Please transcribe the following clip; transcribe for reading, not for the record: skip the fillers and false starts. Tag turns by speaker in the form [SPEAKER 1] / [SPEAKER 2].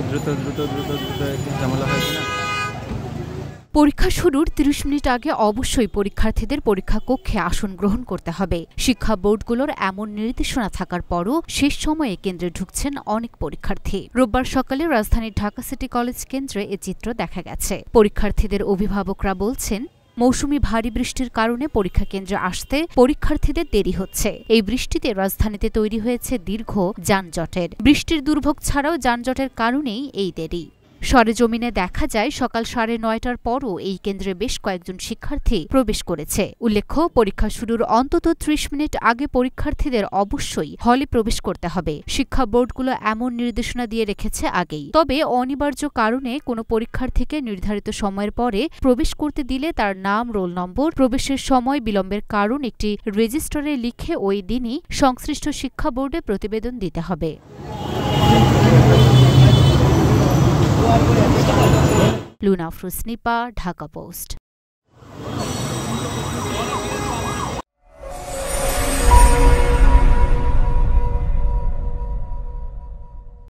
[SPEAKER 1] দ্রুত দ্রুত দ্রুত দ্রুত একদম ঝামেলা হয় কিনা।
[SPEAKER 2] পরীক্ষা শুরুর ৩০ মিনিট আগে অবশ্যই পরীক্ষার্থীদের পরীক্ষা কক্ষে আসন গ্রহণ করতে হবে। শিক্ষা বোর্ডগুলোর এমন নির্দেশনা থাকার পরও শেষ সময়ে কেন্দ্রে ঢুকছেন অনেক পরীক্ষার্থী। রোববার সকালে রাজধানীর ঢাকা সিটি কলেজ কেন্দ্রে এ চিত্র দেখা গেছে। পরীক্ষার্থীদের অভিভাবকরা বলছেন, মৌসুমি ভারী বৃষ্টির কারণে পরীক্ষা কেন্দ্রে আসতে পরীক্ষার্থীদের দেরি হচ্ছে। এই বৃষ্টিতে রাজধানীতে তৈরি হয়েছে দীর্ঘ যানজটের। বৃষ্টির দুর্ভোগ ছাড়াও যানজটের কারণেই এই দেরি। সরেজমিনে দেখা যায় সকাল 9:30টার পরও এই কেন্দ্রে বেশ কয়েকজন শিক্ষার্থী প্রবেশ করেছে। উল্লেখ্য, পরীক্ষা শুরুর অন্তত ৩০ মিনিট আগে পরীক্ষার্থীদের অবশ্যই হলে প্রবেশ করতে হবে। শিক্ষা বোর্ডগুলো এমন নির্দেশনা দিয়ে রেখেছে আগেই। তবে অনিবার্য কারণে কোনো পরীক্ষার্থীকে নির্ধারিত সময়ের পরে প্রবেশ করতে দিলে তার নাম, রোল নম্বর, প্রবেশের সময় বিলম্বের কারণ একটি রেজিস্টারে লিখে ওই দিনই সংশ্লিষ্ট শিক্ষা বোর্ডে প্রতিবেদন দিতে হবে। লুনা আফরোজ, নিপা, ঢাকা পোস্ট।